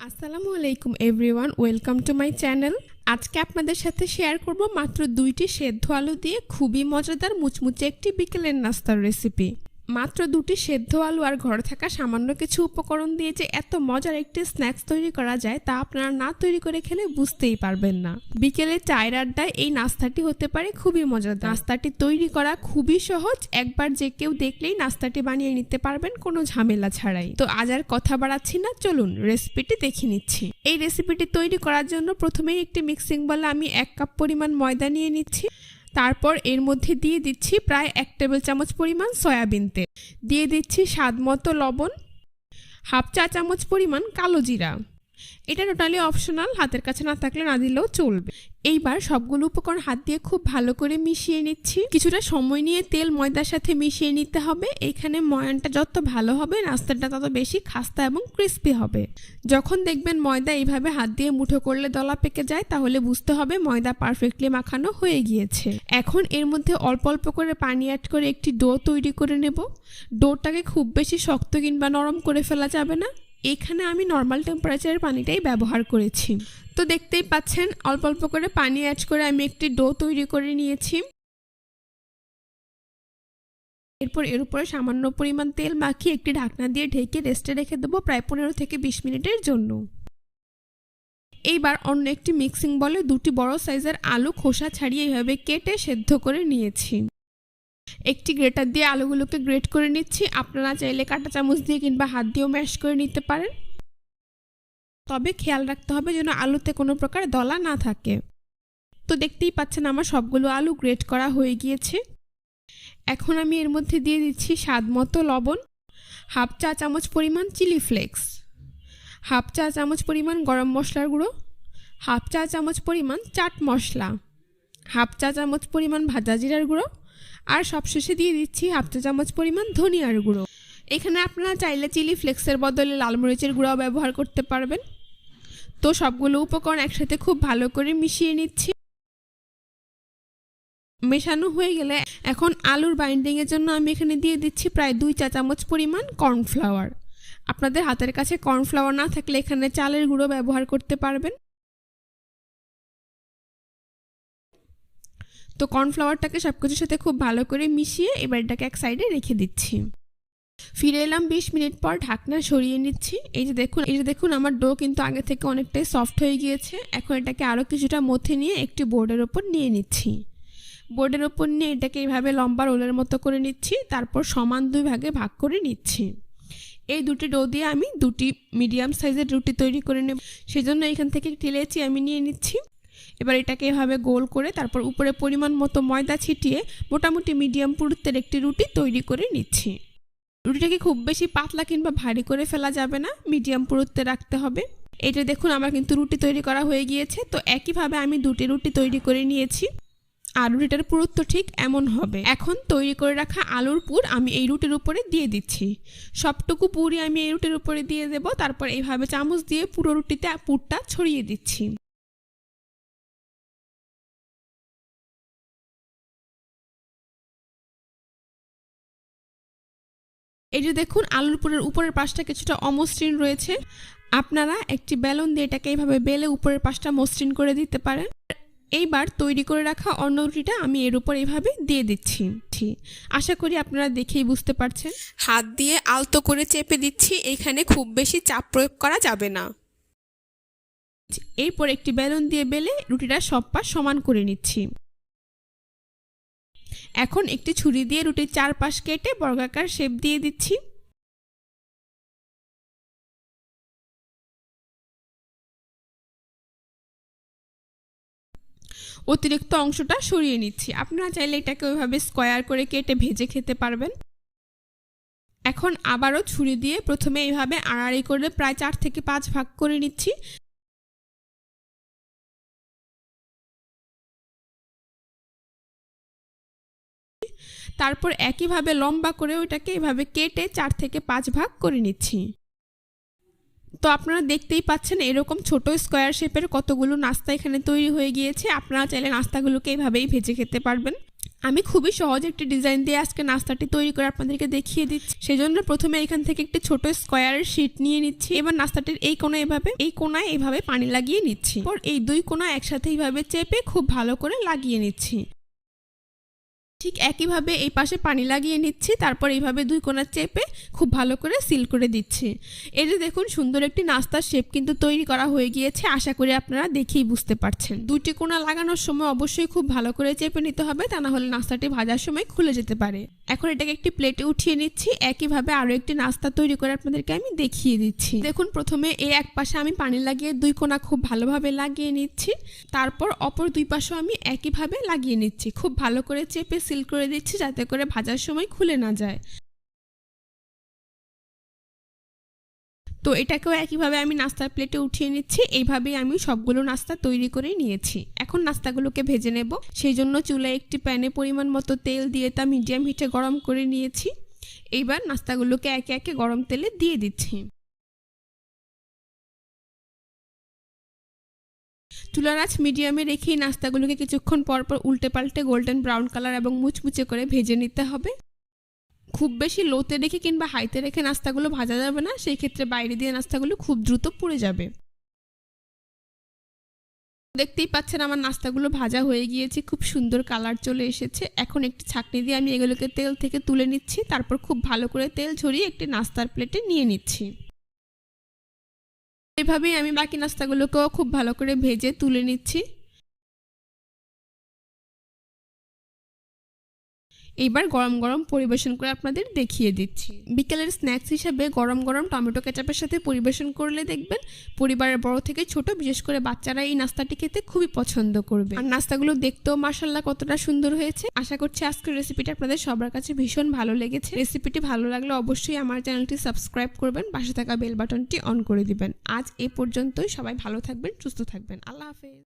আসসালামু আলাইকুম everyone, welcome to my channel. আজকে আপনাদের সাথে শেয়ার করব মাত্র 2টি সেদ্ধ আলু দিয়ে খুবই মজাদার মুচমুচে একটি বিকেলের নাস্তার রেসিপি। মাত্র 2টি সেদ্ধ আলু আর ঘরে থাকা সামান্য কিছু উপকরণ দিয়ে যে এত মজার একটি স্ন্যাক্স তৈরি করা যায় তা আপনারা না তৈরি করে খেলে বুঝতেই পারবেন না। বিকেলে চায়ের আড্ডায় এই নাস্তাটি হতে পারে খুবই মজাদার। নাস্তাটি তৈরি করা খুবই সহজ, একবার যে কেউ দেখলেই নাস্তাটি বানিয়ে নিতে পারবেন কোনো ঝামেলা ছাড়াই। তো আজ আর কথা বাড়াচ্ছি না, চলুন রেসিপিটি দেখে নিচ্ছি। এই রেসিপিটি তৈরি করার জন্য প্রথমেই একটি মিক্সিং বলে আমি 1 কাপ পরিমাণ ময়দা নিয়ে নিচ্ছি। তারপর এর মধ্যে দিয়ে দিচ্ছি প্রায় 1 টেবিল চামচ পরিমাণ সয়াবিন তেল, দিয়ে দিচ্ছি স্বাদ মতো লবণ, হাফ চা চামচ পরিমাণ কালো জিরা। এটা টোটালি অপশনাল, হাতের কাছে না থাকলে না দিলেও চলবে। এইবার সবগুলো উপকরণ হাত দিয়ে খুব ভালো করে মিশিয়ে নিচ্ছি। কিছুটা সময় নিয়ে তেল ময়দার সাথে মিশিয়ে নিতে হবে। এখানে ময়ানটা যত ভালো হবে নাস্তাটা তত বেশি খাস্তা এবং ক্রিস্পি হবে। যখন দেখবেন ময়দা এইভাবে হাত দিয়ে মুঠো করলে দলা পেকে যায় তাহলে বুঝতে হবে ময়দা পারফেক্টলি মাখানো হয়ে গিয়েছে। এখন এর মধ্যে অল্প অল্প করে পানি অ্যাড করে একটি ডো তৈরি করে নেব। ডোটাকে খুব বেশি শক্ত কিংবা নরম করে ফেলা যাবে না। এখানে আমি নর্মাল টেম্পারেচারের পানিটাই ব্যবহার করেছি। তো দেখতেই পাচ্ছেন অল্প অল্প করে পানি অ্যাড করে আমি একটি ডো তৈরি করে নিয়েছি। এরপর এর উপরে সামান্য পরিমাণ তেল মাখিয়ে একটি ঢাকনা দিয়ে ঢেকে রেস্টে রেখে দেবো প্রায় 15 থেকে 20 মিনিটের জন্য। এইবার অন্য একটি মিক্সিং বলে 2টি বড় সাইজের আলু খোসা ছাড়িয়ে এইভাবে কেটে সেদ্ধ করে নিয়েছি। একটি গ্রেটার দিয়ে আলুগুলোকে গ্রেট করে নিচ্ছি। আপনারা চাইলে কাঁটা চামচ দিয়ে কিংবা হাত দিয়েও ম্যাশ করে নিতে পারেন, তবে খেয়াল রাখতে হবে যেন আলুতে কোনো প্রকার দলা না থাকে। তো দেখতেই পাচ্ছেন আমার সবগুলো আলু গ্রেট করা হয়ে গিয়েছে। এখন আমি এর মধ্যে দিয়ে দিচ্ছি স্বাদ মতো লবণ, হাফ চা চামচ পরিমাণ চিলি ফ্লেক্স, হাফ চা চামচ পরিমাণ গরম মশলার গুঁড়ো, হাফ চা চামচ পরিমাণ চাট মশলা, হাফ চা চামচ পরিমাণ ভাজা জিরার গুঁড়ো, আর সবশেষে দিয়ে দিচ্ছি হাফ চা চামচ পরিমাণ ধনিয়ার গুঁড়ো। এখানে আপনারা চাইলে চিলি ফ্লেক্সের বদলে লাল মরিচের গুঁড়াও ব্যবহার করতে পারবেন। তো সবগুলো উপকরণ একসাথে খুব ভালো করে মিশিয়ে নিচ্ছি। মেশানো হয়ে গেলে এখন আলুর বাইন্ডিংয়ের জন্য আমি এখানে দিয়ে দিচ্ছি প্রায় 2 চা চামচ পরিমাণ কর্নফ্লাওয়ার। আপনাদের হাতের কাছে কর্নফ্লাওয়ার না থাকলে এখানে চালের গুঁড়ো ব্যবহার করতে পারবেন। তো কর্নফ্লাওয়ারটাকে সবকিছুর সাথে খুব ভালো করে মিশিয়ে এবার এটাকে এক সাইডে রেখে দিচ্ছি। ফিরে এলাম 20 মিনিট পর, ঢাকনা সরিয়ে নিচ্ছি। এই যে দেখুন আমার ডো কিন্তু আগে থেকে অনেকটাই সফট হয়ে গিয়েছে। এখন এটাকে আরও কিছুটা মথে নিয়ে একটি বোর্ডের ওপর নিয়ে নিচ্ছি। বোর্ডের ওপর নিয়ে এটাকে এইভাবে লম্বা রোলের মতো করে নিচ্ছি। তারপর সমান 2 ভাগে ভাগ করে নিচ্ছি। এই 2টি ডো দিয়ে আমি 2টি মিডিয়াম সাইজের রুটি তৈরি করে নেব। সেজন্য এখান থেকে একটি লেচি আমি নিয়ে নিচ্ছি। এবার এটাকে এভাবে গোল করে তারপর উপরে পরিমাণ মতো ময়দা ছিটিয়ে মোটামুটি মিডিয়াম পুরুত্বের একটি রুটি তৈরি করে নিচ্ছি। রুটিটাকে খুব বেশি পাতলা কিংবা ভারী করে ফেলা যাবে না, মিডিয়াম পুরুত্বে রাখতে হবে। এটা দেখুন আমার কিন্তু রুটি তৈরি করা হয়ে গিয়েছে। তো একইভাবে আমি 2টি রুটি তৈরি করে নিয়েছি আর রুটিটার পুরুত্ব ঠিক এমন হবে। এখন তৈরি করে রাখা আলুর পুর আমি এই রুটির উপরে দিয়ে দিচ্ছি। সবটুকু পুরই আমি এই রুটির উপরে দিয়ে দেব। তারপর এইভাবে চামচ দিয়ে পুরো রুটিতে পুরটা ছড়িয়ে দিচ্ছি। এই যে দেখুন আলুর পুরের উপরের পাশটা কিছুটা অমসৃণ রয়েছে। আপনারা একটি বেলুন দিয়ে এটাকে এইভাবে বেলে উপরের পাশটা মসৃণ করে দিতে পারেন। এইবার তৈরি করে রাখা অন্য রুটিটা আমি এর উপর এইভাবে দিয়ে দিচ্ছি। আশা করি আপনারা দেখেই বুঝতে পারছেন। হাত দিয়ে আলতো করে চেপে দিচ্ছি, এখানে খুব বেশি চাপ প্রয়োগ করা যাবে না। এরপর একটি বেলুন দিয়ে বেলে রুটিটা সব পাশ সমান করে নিচ্ছি। এখন একটি ছুরি দিয়ে রুটির 4 পাশ কেটে বর্গাকার শেপ দিয়ে দিচ্ছি। অতিরিক্ত অংশটা সরিয়ে নিচ্ছি। আপনারা চাইলে এটাকে ওইভাবে স্কোয়ার করে কেটে ভেজে খেতে পারবেন। এখন আবারও ছুরি দিয়ে প্রথমে এইভাবে আড়াআড়ি করে প্রায় 4 থেকে 5 ভাগ করে নিচ্ছি। তারপর একইভাবে লম্বা করে ওইটাকে এভাবে কেটে 4 থেকে 5 ভাগ করে নিচ্ছি। তো আপনারা দেখতেই পাচ্ছেন এরকম ছোট স্কোয়ার শেপের কতগুলো নাস্তা এখানে তৈরি হয়ে গিয়েছে। আপনারা চাইলে নাস্তাগুলোকে এইভাবেই ভেজে খেতে পারবেন। আমি খুবই সহজ একটি ডিজাইন দিয়ে আজকে নাস্তাটি তৈরি করে আপনাদেরকে দেখিয়ে দিচ্ছি। সেজন্য প্রথমে এখান থেকে একটি ছোট স্কোয়ারের শীট নিয়ে নিচ্ছি। এবার নাস্তাটির এই কোণায় এইভাবে পানি লাগিয়ে নিচ্ছি। পর এই দুই কোণা একসাথে এইভাবে চেপে খুব ভালো করে লাগিয়ে নিচ্ছি। ঠিক একইভাবে এই পাশে পানি লাগিয়ে নিচ্ছি। তারপর এইভাবে দুই কোণা চেপে খুব ভালো করে সিল করে দিচ্ছি। এই যে দেখুন সুন্দর একটি নাস্তার শেপ কিন্তু তৈরি করা হয়ে গিয়েছে। আশা করি আপনারা দেখেই বুঝতে পারছেন। দুটি কোণা লাগানোর সময় অবশ্যই খুব ভালো করে চেপে নিতে হবে, তা না হলে নাস্তাটি ভাজার সময় খুলে যেতে পারে। এখন এটাকে একটি প্লেটে উঠিয়ে নিচ্ছি। একইভাবে আরো একটি নাস্তা তৈরি করে আপনাদেরকে আমি দেখিয়ে দিচ্ছি। দেখুন প্রথমে এই এক পাশে আমি পানি লাগিয়ে দুই কোণা খুব ভালোভাবে লাগিয়ে নিচ্ছি। তারপর অপর দুই পাশেও আমি একইভাবে লাগিয়ে নিচ্ছি। খুব ভালো করে চেপে সিল করে দিচ্ছি যাতে করে ভাজার সময় খুলে না যায়। তো এটাকেও একইভাবে আমি নাস্তার প্লেটে উঠিয়ে নিচ্ছি। এইভাবেই আমি সবগুলো নাস্তা তৈরি করে নিয়েছি। এখন নাস্তাগুলোকে ভেজে নেব। সেই জন্য চুলায় একটি প্যানে পরিমাণ মতো তেল দিয়ে তা মিডিয়াম হিটে গরম করে নিয়েছি। এইবার নাস্তাগুলোকে একে একে গরম তেলে দিয়ে দিচ্ছি। চুলার আঁচ মিডিয়ামে রেখেই নাস্তাগুলোকে কিছুক্ষণ পর পর উল্টে পাল্টে গোল্ডেন ব্রাউন কালার এবং মুচমুচে করে ভেজে নিতে হবে। খুব বেশি লোতে রেখে কিংবা হাইতে রেখে নাস্তাগুলো ভাজা যাবে না, সেই ক্ষেত্রে বাইরে দিয়ে নাস্তাগুলো খুব দ্রুত পুড়ে যাবে। দেখতেই পাচ্ছেন আমার নাস্তাগুলো ভাজা হয়ে গিয়েছে, খুব সুন্দর কালার চলে এসেছে। এখন একটি ছাঁকনি দিয়ে আমি এগুলোকে তেল থেকে তুলে নিচ্ছি। তারপর খুব ভালো করে তেল ঝরিয়ে একটি নাস্তার প্লেটে নিয়ে নিচ্ছি। এভাবেই আমি বাকি নাস্তাগুলোকেও খুব ভালো করে ভেজে তুলে নিচ্ছি। এইবার গরম গরম পরিবেশন করে আপনাদের দেখিয়ে দিচ্ছি। বিকেলের স্ন্যাক্স হিসাবে গরম গরম টমেটো কেচাপের সাথে পরিবেশন করলে দেখবেন পরিবারের বড় থেকে ছোট বিশেষ করে বাচ্চারা এই নাস্তাটি খেতে খুবই পছন্দ করবে। আর নাস্তাগুলো দেখতেও মাশাআল্লাহ কতটা সুন্দর হয়েছে। আশা করছি আজকের রেসিপিটা আপনাদের সবার কাছে ভীষণ ভালো লেগেছে। রেসিপিটি ভালো লাগলে অবশ্যই আমার চ্যানেলটি সাবস্ক্রাইব করবেন, পাশে থাকা বেল বাটনটি অন করে দিবেন। আজ এই পর্যন্তই। সবাই ভালো থাকবেন, সুস্থ থাকবেন। আল্লাহ হাফেজ।